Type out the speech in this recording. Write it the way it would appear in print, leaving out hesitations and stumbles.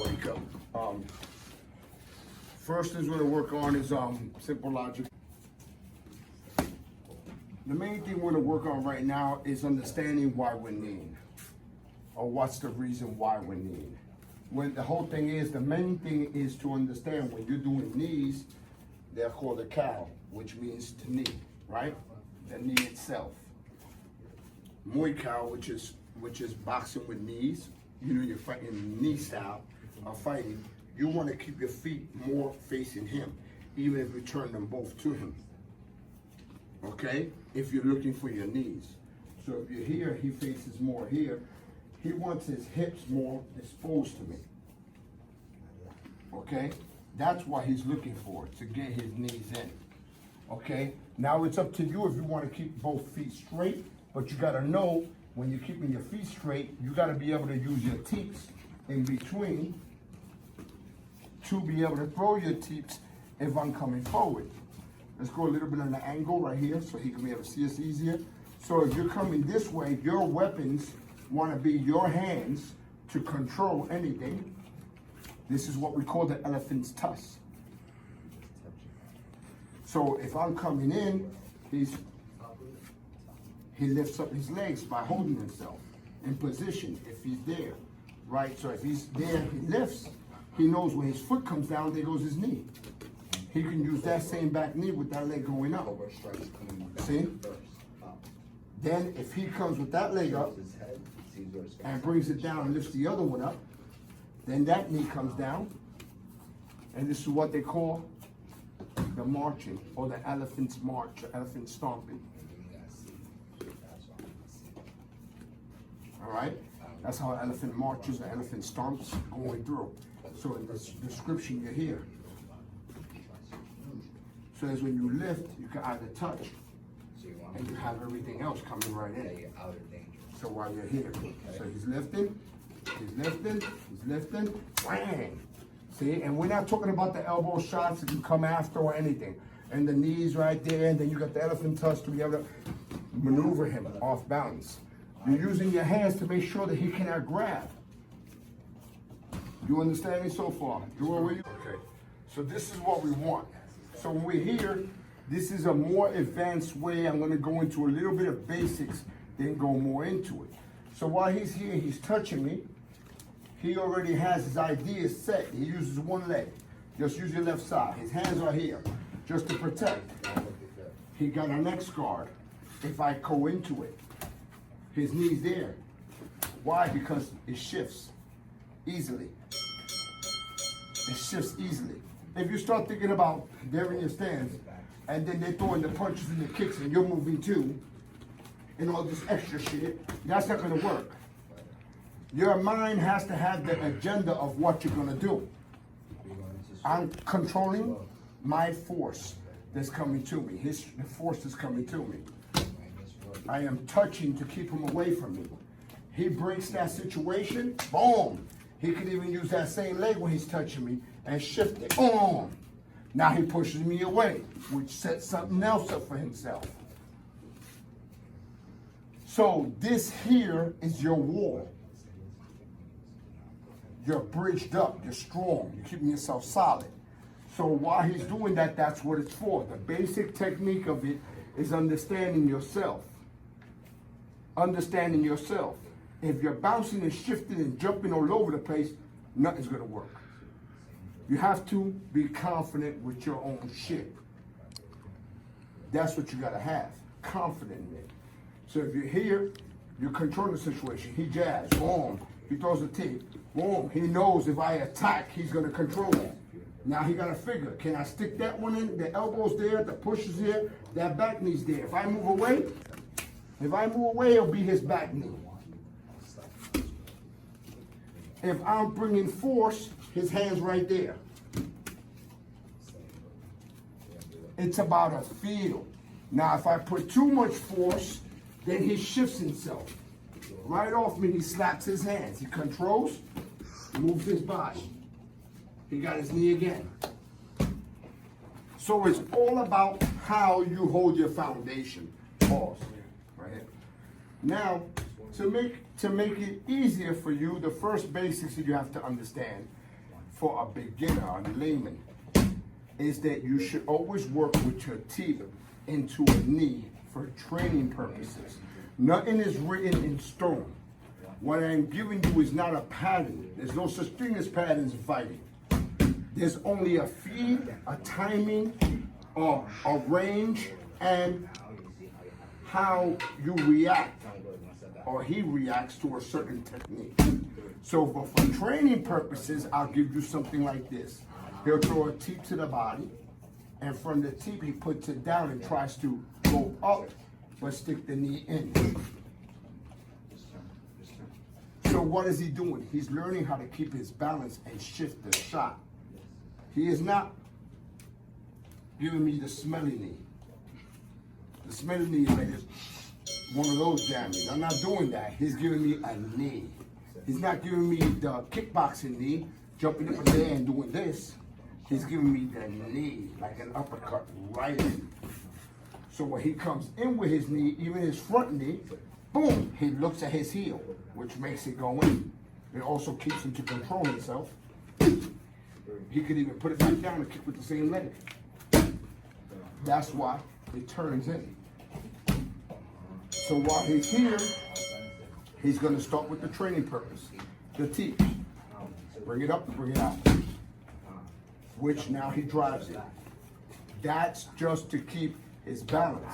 Wake up. First thing we're going to work on is simple logic. The main thing we're going to work on right now is understanding why we're kneeling, or what's the reason why we're kneeling. When the whole thing is, the main thing is to understand when you're doing knees, they're called a cow, which means to knee, right? The knee itself. Muay cow, which is boxing with knees. You know, you're fighting knee style of fighting. You want to keep your feet more facing him, even if you turn them both to him. Okay? If you're looking for your knees. So if you're here, he faces more here. He wants his hips more exposed to me. Okay? That's what he's looking for, to get his knees in. Okay? Now it's up to you if you want to keep both feet straight, but you got to know when you're keeping your feet straight, you got to be able to use your teeps in between to be able to throw your teeps if I'm coming forward. Let's go a little bit on the angle right here so he can be able to see us easier. So if you're coming this way, your weapons want to be your hands to control anything. This is what we call the elephant's tusk. So if I'm coming in, he lifts up his legs by holding himself in position if he's there, right? So if he's there, he lifts. He knows when his foot comes down, there goes his knee. He can use that same back knee with that leg going up. See? Then if he comes with that leg up and brings it down and lifts the other one up, then that knee comes down. And this is what they call the marching, or the elephant's march, or elephant stomping. All right? That's how an elephant marches, an elephant stomps going through. So in this description you hear. So as when you lift, you can either touch, and you have everything else coming right in. So while you're here, so he's lifting, bang. See, and we're not talking about the elbow shots that you come after or anything. And the knees right there, and then you got the elephant tusk to be able to maneuver him off balance. You're using your hands to make sure that he cannot grab. You understand me so far? Okay. So this is what we want. So when we're here, this is a more advanced way. I'm going to go into a little bit of basics, then go more into it. So while he's here, he's touching me. He already has his ideas set. He uses one leg. Just use your left side. His hands are here, just to protect. He got a neck guard. If I go into it, his knee's there. Why? Because it shifts easily. It shifts easily. If you start thinking about they're in your stance, and then they're throwing the punches and the kicks, and you're moving too, and all this extra shit, that's not going to work. Your mind has to have the agenda of what you're going to do. I'm controlling my force that's coming to me. The force is coming to me. I am touching to keep him away from me. He breaks that situation, boom. He could even use that same leg when he's touching me and shift it, boom. Now he pushes me away, which sets something else up for himself. So this here is your wall. You're bridged up, you're strong, you're keeping yourself solid. So while he's doing that, that's what it's for. The basic technique of it is understanding yourself. Understanding yourself. If you're bouncing and shifting and jumping all over the place, nothing's gonna work. You have to be confident with your own shit. That's what you gotta have, confident in it. So if you're here, you control the situation. He jabs, boom. He throws the tape, boom. He knows if I attack, he's gonna control it. Now he gotta figure, can I stick that one in? The elbow's there, the push is there, that back knee's there. If I move away, it'll be his back knee. If I'm bringing force, his hand's right there. It's about a feel. Now, if I put too much force, then he shifts himself. Right off me, he slaps his hands. He controls, moves his body. He got his knee again. So it's all about how you hold your foundation. Pause. Right here. Now, to make it easier for you, the first basics that you have to understand for a beginner, a layman, is that you should always work with your teeth into a knee for training purposes. Nothing is written in stone. What I'm giving you is not a pattern. There's no such thing as patterns in fighting. There's only a feed, a timing, a range, and how you react, or he reacts to a certain technique. So, but for training purposes, I'll give you something like this. He'll throw a teep to the body, and from the teep he puts it down and tries to go up, but stick the knee in. So what is he doing? He's learning how to keep his balance and shift the shot. He is not giving me the smelly knee. The smelly knee is like this, one of those jammies. I'm not doing that. He's giving me a knee. He's not giving me the kickboxing knee, jumping up and down and doing this. He's giving me the knee, like an uppercut right in. So when he comes in with his knee, even his front knee, boom, he looks at his heel, which makes it go in. It also keeps him to control himself. He could even put it back down and kick with the same leg. That's why it turns in. So while he's here, he's going to start with the training purpose, the teeth. Bring it up and bring it out. Which now he drives it. That's just to keep his balance.